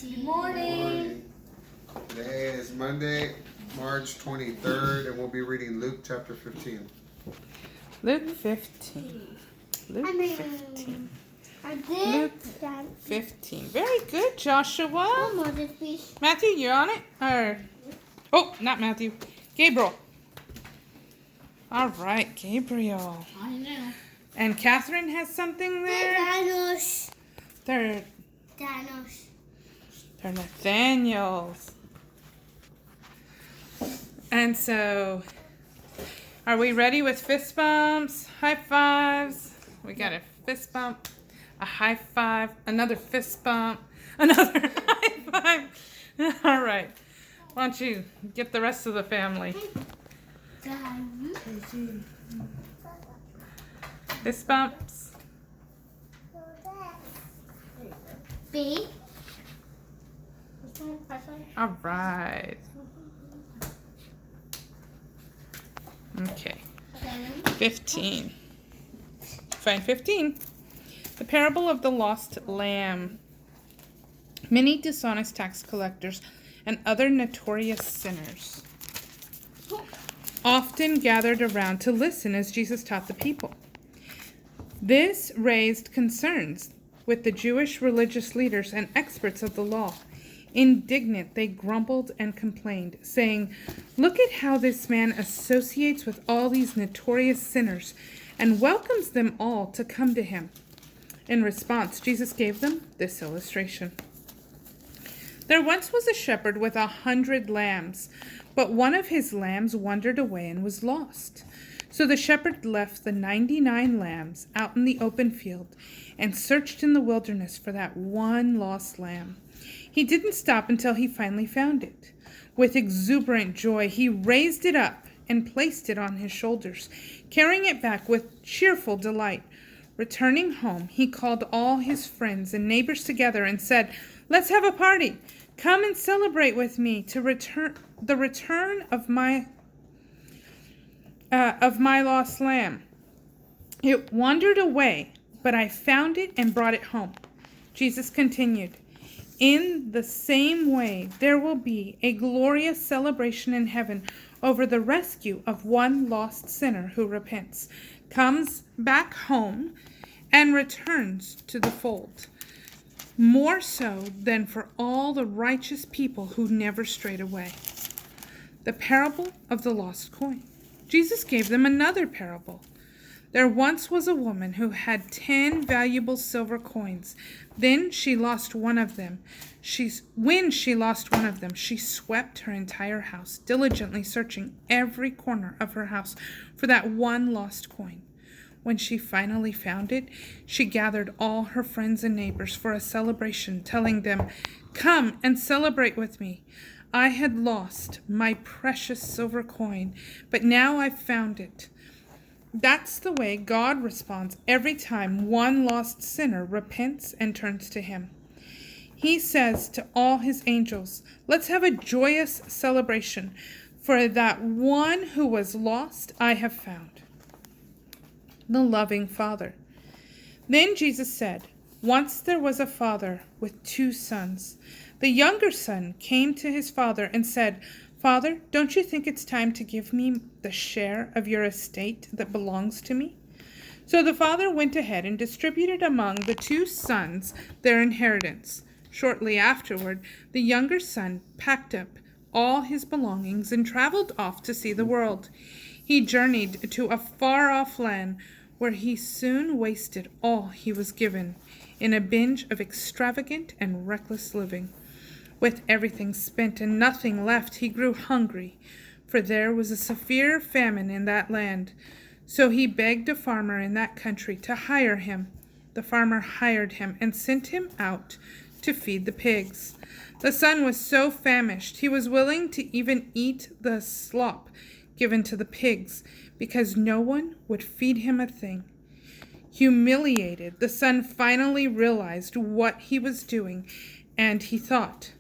Good morning. Today is Monday, March 23rd, and we'll be reading Luke chapter 15. Luke 15. Luke 15. Luke 15. Very good, Joshua. Matthew, you're on it? Oh, not Matthew. Gabriel. All right, Gabriel. I know. And Catherine has something there? Thanos. They're Nathaniel's. And so, are we ready with fist bumps, high fives? We got a fist bump, a high five, another fist bump, another high five. All right. Why don't you get the rest of the family? Fist bumps. B. All right. Okay. 15. Find 15. The parable of the lost lamb. Many dishonest tax collectors and other notorious sinners often gathered around to listen as Jesus taught the people. This raised concerns with the Jewish religious leaders and experts of the law. Indignant, they grumbled and complained, saying, "Look at how this man associates with all these notorious sinners and welcomes them all to come to him." In response, Jesus gave them this illustration. There once was a shepherd with 100 lambs, but one of his lambs wandered away and was lost. So the shepherd left the 99 lambs out in the open field and searched in the wilderness for that one lost lamb. He didn't stop until he finally found it. With exuberant joy, he raised it up and placed it on his shoulders, carrying it back with cheerful delight. Returning home, he called all his friends and neighbors together and said, "Let's have a party. Come and celebrate with me to the return of my lost lamb. It wandered away, but I found it and brought it home." Jesus continued, "In the same way, there will be a glorious celebration in heaven over the rescue of one lost sinner who repents, comes back home, and returns to the fold. More so than for all the righteous people who never strayed away." The parable of the lost coin. Jesus gave them another parable. There once was a woman who had 10 valuable silver coins. When she lost one of them, she swept her entire house, diligently searching every corner of her house for that one lost coin. When she finally found it, she gathered all her friends and neighbors for a celebration, telling them, "Come and celebrate with me. I had lost my precious silver coin, but now I've found it." That's the way God responds every time one lost sinner repents and turns to him. He says to all his angels, "Let's have a joyous celebration, for that one who was lost I have found." The loving Father. Then Jesus said, "Once there was a father with 2 sons. The younger son came to his father and said, 'Father, don't you think it's time to give me the share of your estate that belongs to me?' So the father went ahead and distributed among the 2 sons their inheritance. Shortly afterward, the younger son packed up all his belongings and traveled off to see the world. He journeyed to a far-off land where he soon wasted all he was given in a binge of extravagant and reckless living. With everything spent and nothing left, he grew hungry, for there was a severe famine in that land. So he begged a farmer in that country to hire him. The farmer hired him and sent him out to feed the pigs. The son was so famished he was willing to even eat the slop given to the pigs, because no one would feed him a thing. Humiliated, the son finally realized what he was doing, and he thought,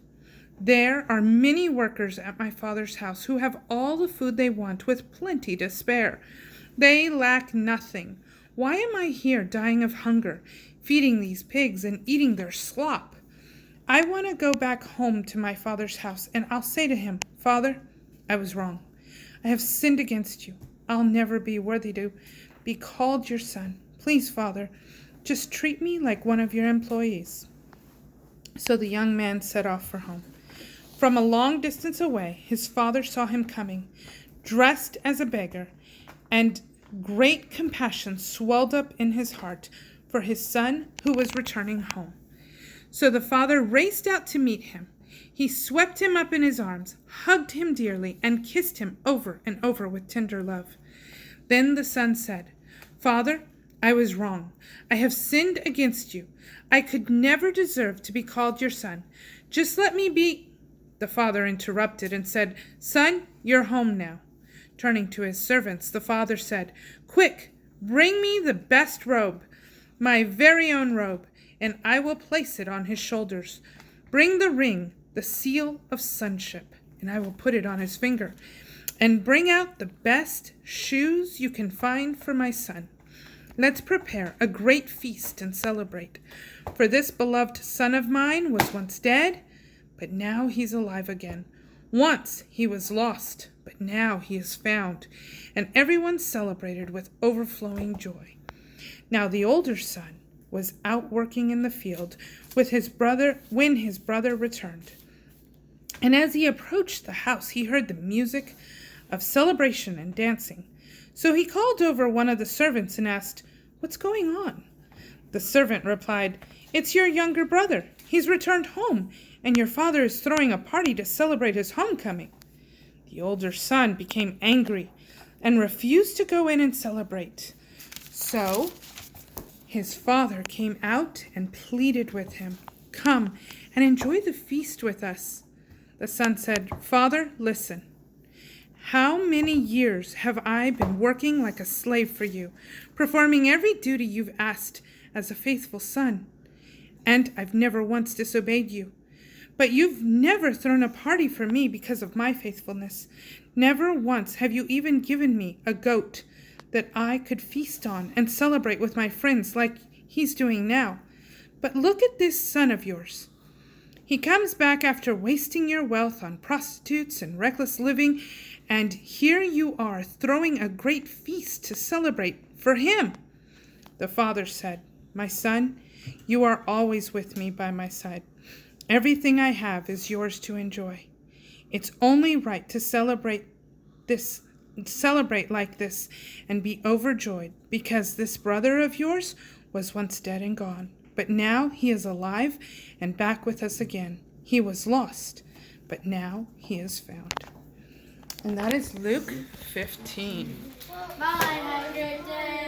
"There are many workers at my father's house who have all the food they want with plenty to spare. They lack nothing. Why am I here dying of hunger, feeding these pigs and eating their slop?" I want to go back home to my father's house, and I'll say to him, 'Father, I was wrong. I have sinned against you. I'll never be worthy to be called your son. Please, Father, just treat me like one of your employees.' So the young man set off for home. From a long distance away, his father saw him coming, dressed as a beggar, and great compassion swelled up in his heart for his son who was returning home. So the father raced out to meet him. He swept him up in his arms, hugged him dearly, and kissed him over and over with tender love. Then the son said, 'Father, I was wrong. I have sinned against you. I could never deserve to be called your son. Just let me be—' The father interrupted and said, 'Son, you're home now.' Turning to his servants, the father said, 'Quick, bring me the best robe, my very own robe, and I will place it on his shoulders. Bring the ring, the seal of sonship, and I will put it on his finger. And bring out the best shoes you can find for my son. Let's prepare a great feast and celebrate. For this beloved son of mine was once dead, but now he's alive again. Once he was lost, but now he is found.' And everyone celebrated with overflowing joy. Now the older son was out working in the field with his brother when his brother returned. And as he approached the house, he heard the music of celebration and dancing. So he called over one of the servants and asked, 'What's going on?' The servant replied, 'It's your younger brother. He's returned home, and your father is throwing a party to celebrate his homecoming.' The older son became angry and refused to go in and celebrate. So his father came out and pleaded with him, 'Come and enjoy the feast with us.' The son said, 'Father, listen. How many years have I been working like a slave for you, performing every duty you've asked as a faithful son? And I've never once disobeyed you. But you've never thrown a party for me because of my faithfulness. Never once have you even given me a goat that I could feast on and celebrate with my friends like he's doing now. But look at this son of yours. He comes back after wasting your wealth on prostitutes and reckless living, and here you are throwing a great feast to celebrate for him.' The father said, 'My son, you are always with me by my side. Everything I have is yours to enjoy. It's only right to celebrate like this and be overjoyed, because this brother of yours was once dead and gone, but now he is alive and back with us again. He was lost, but now he is found.'" And that is Luke 15. Bye. Have a great day.